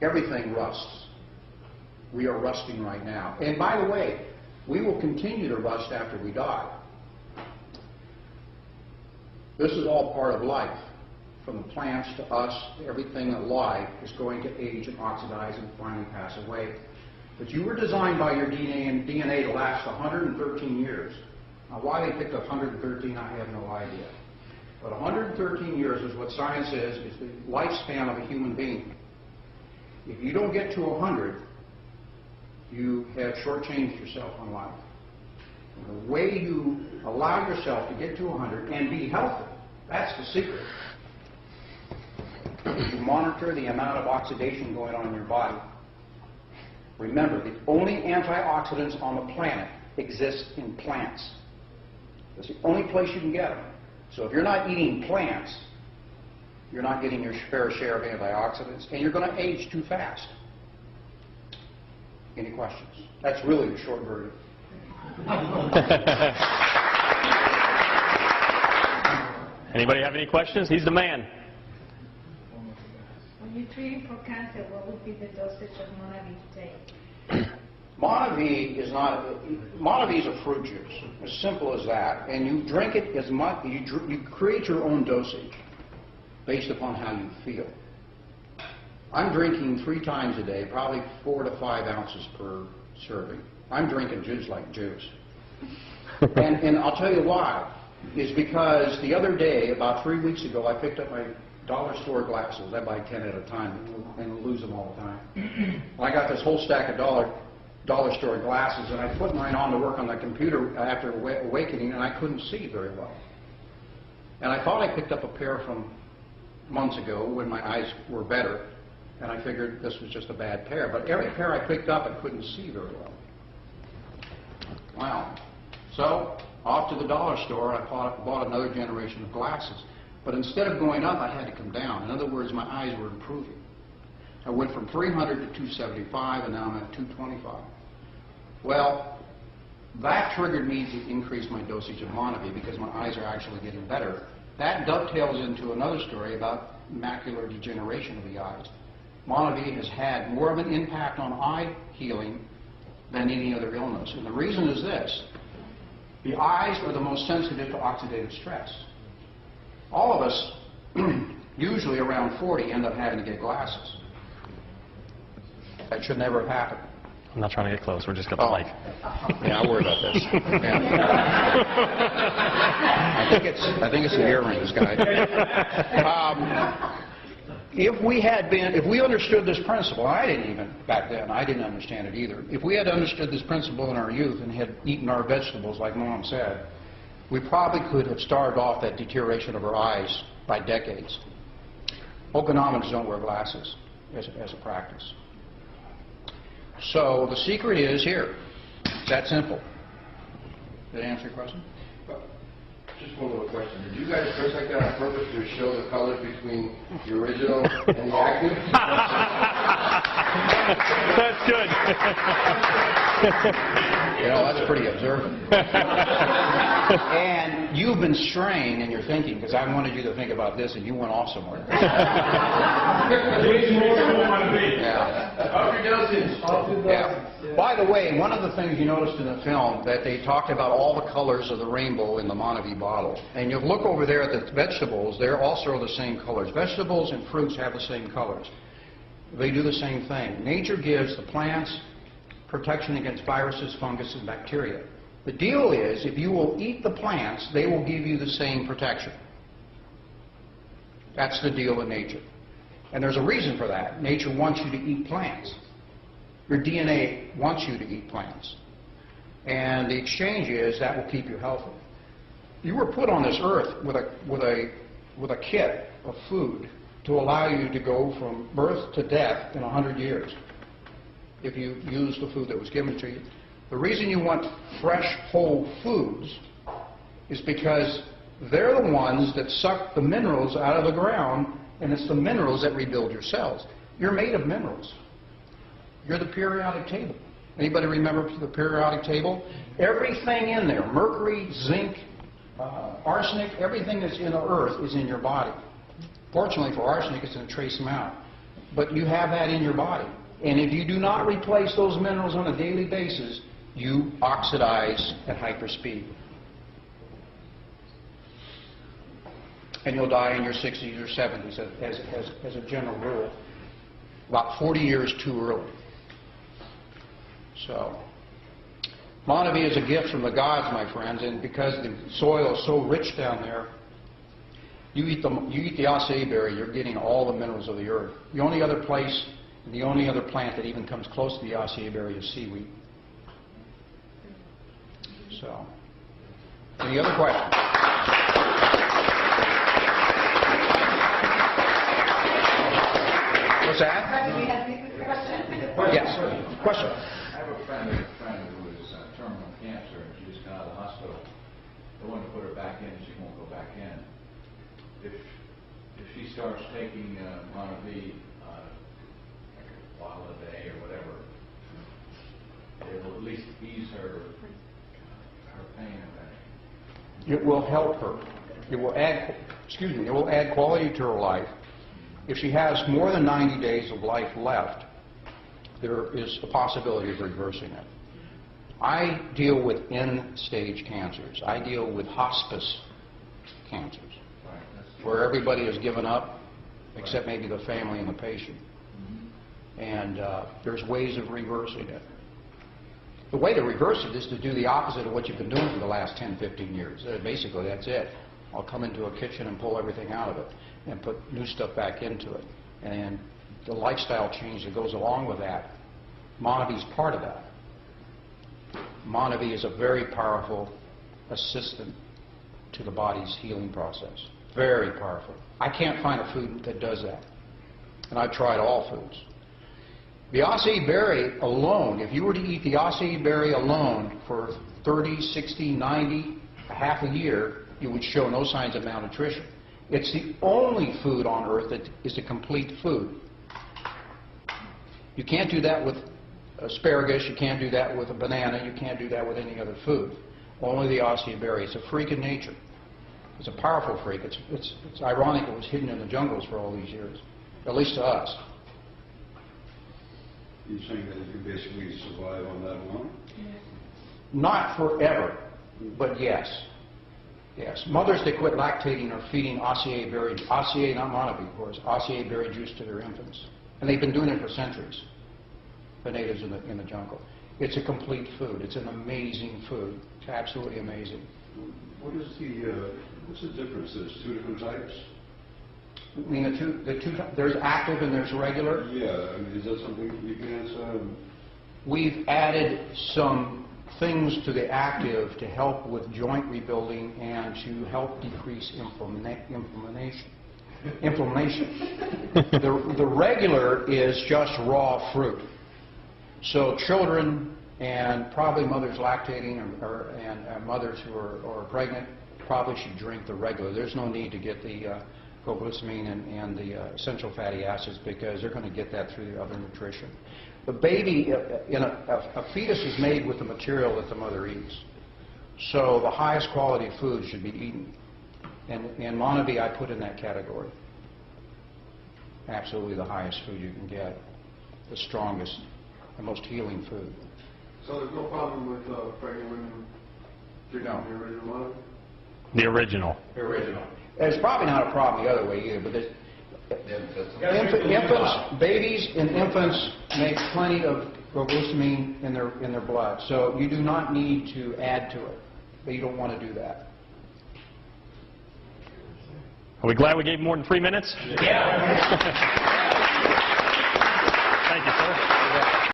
everything rusts. We are rusting right now. And by the way, we will continue to rust after we die. This is all part of life. From the plants to us, everything alive is going to age and oxidize and finally pass away. But you were designed by your DNA to last 113 years. Now, why they picked up 113, I have no idea. But 113 years is what science is the lifespan of a human being. If you don't get to 100, you have shortchanged yourself on life. And the way you allow yourself to get to 100 and be healthy, that's the secret. You monitor the amount of oxidation going on in your body. Remember, the only antioxidants on the planet exist in plants. That's the only place you can get them. So if you're not eating plants, you're not getting your fair share of antioxidants, and you're going to age too fast. Any questions? That's really the short version. Anybody have any questions? He's the man. When you're treating for cancer, what would be the dosage of Monavie to take? Monavie is a fruit juice, as simple as that, and you drink it as much, you create your own dosage based upon how you feel. I'm drinking 3 times a day, probably 4 to 5 ounces per serving. I'm drinking juice like juice. And I'll tell you why. Is because the other day, about 3 weeks ago, I picked up my dollar store glasses. I buy 10 at a time and lose them all the time. I got this whole stack of dollar store glasses, and I put mine on to work on the computer after awakening, and I couldn't see very well. And I thought I picked up a pair from months ago when my eyes were better, and I figured this was just a bad pair. But every pair I picked up, I couldn't see very well. Wow. So, off to the dollar store, I bought another generation of glasses. But instead of going up, I had to come down. In other words, my eyes were improving. I went from 300 to 275, and now I'm at 225. Well, that triggered me to increase my dosage of Monavie because my eyes are actually getting better. That dovetails into another story about macular degeneration of the eyes. Monavie has had more of an impact on eye healing than any other illness. And the reason is this. The eyes are the most sensitive to oxidative stress. All of us, usually around 40, end up having to get glasses. That should never have happened. I'm not trying to get close. We're just going to like. Yeah, I worry about this. Yeah. I think it's the earrings, guy. If we understood this principle, I didn't even, back then, I didn't understand it either. If we had understood this principle in our youth and had eaten our vegetables like Mom said, we probably could have starved off that deterioration of our eyes by decades. Okonomics don't wear glasses as a practice. So the secret is here. It's that simple. Did I answer your question? Just one little question. Did you guys dress like that on purpose to show the colors between the original and the active? That's good. You know, that's pretty observant. And you've been straying in your thinking because I wanted you to think about this and you went off somewhere. Up your dosage. Yeah. By the way, one of the things you noticed in the film that they talked about all the colors of the rainbow in the Monavie bottle. And you look over there at the vegetables, they're also the same colors. Vegetables and fruits have the same colors. They do the same thing. Nature gives the plants protection against viruses, fungus, and bacteria. The deal is, if you will eat the plants, they will give you the same protection. That's the deal with nature. And there's a reason for that. Nature wants you to eat plants. Your DNA wants you to eat plants. And the exchange is that will keep you healthy. You were put on this earth with a kit of food to allow you to go from birth to death in 100 years if you use the food that was given to you. The reason you want fresh, whole foods is because they're the ones that suck the minerals out of the ground, and it's the minerals that rebuild your cells. You're made of minerals. You're the periodic table. Anybody remember the periodic table? Everything in there, mercury, zinc, arsenic, everything that's in the earth is in your body. Fortunately for arsenic, it's in a trace amount. But you have that in your body. And if you do not replace those minerals on a daily basis, you oxidize at hyperspeed. And you'll die in your 60s or 70s as a general rule. About 40 years too early. So, Monavie is a gift from the gods, my friends, and because the soil is so rich down there, you eat the acai berry, you're getting all the minerals of the earth. The only other place, the only other plant that even comes close to the acai berry is seaweed. So, any other questions? What's that? Yes. Question. I have a friend who is terminal cancer, and she just got out of the hospital. They wanted to put her back in, she won't go back in. If she starts taking Monavie like a bottle a day or whatever, it will at least ease her pain and pain. It will help her. It will add, it will add quality to her life. If she has more than 90 days of life left, there is a possibility of reversing it. I deal with end-stage cancers. I deal with hospice cancers, where everybody has given up, except maybe the family and the patient. And there's ways of reversing it. The way to reverse it is to do the opposite of what you've been doing for the last 10, 15 years. Basically, that's it. I'll come into a kitchen and pull everything out of it and put new stuff back into it. And the lifestyle change that goes along with that, Monavie is part of that. Monavie is a very powerful assistant to the body's healing process. Very powerful. I can't find a food that does that. And I've tried all foods. The acai berry alone, if you were to eat the acai berry alone for 30, 60, 90, a half a year, you would show no signs of malnutrition. It's the only food on earth that is a complete food. You can't do that with asparagus, you can't do that with a banana, you can't do that with any other food. Only the acai berry. It's a freak of nature. It's a powerful freak. It's ironic it was hidden in the jungles for all these years, at least to us. You're saying that you can basically survive on that alone? Not forever, but yes. Yes. Mothers that quit lactating are feeding acai berry, acai, not Monavie, of course, acai berry juice to their infants. And they've been doing it for centuries, the natives in the jungle. It's a complete food. It's an amazing food. It's absolutely amazing. What is what's the difference? There's two different types? I mean, there's active and there's regular. Yeah, I mean, is that something you can answer? We've added some things to the active to help with joint rebuilding and to help decrease inflammation. The regular is just raw fruit. So children and probably mothers lactating and mothers who are pregnant probably should drink the regular. There's no need to get the glucosamine and the essential fatty acids because they're going to get that through the other nutrition. The baby, a fetus is made with the material that the mother eats. So the highest quality food should be eaten. And Monavie I put in that category. Absolutely the highest food you can get. The strongest, the most healing food. So there's no problem with pregnant women drinking the original Monavie? The original. The original. There's probably not a problem the other way either, but there's infants, babies and infants make plenty of glucosamine in their blood, so you do not need to add to it. But you don't want to do that. Are we glad we gave more than 3 minutes? Yeah. Thank you, sir.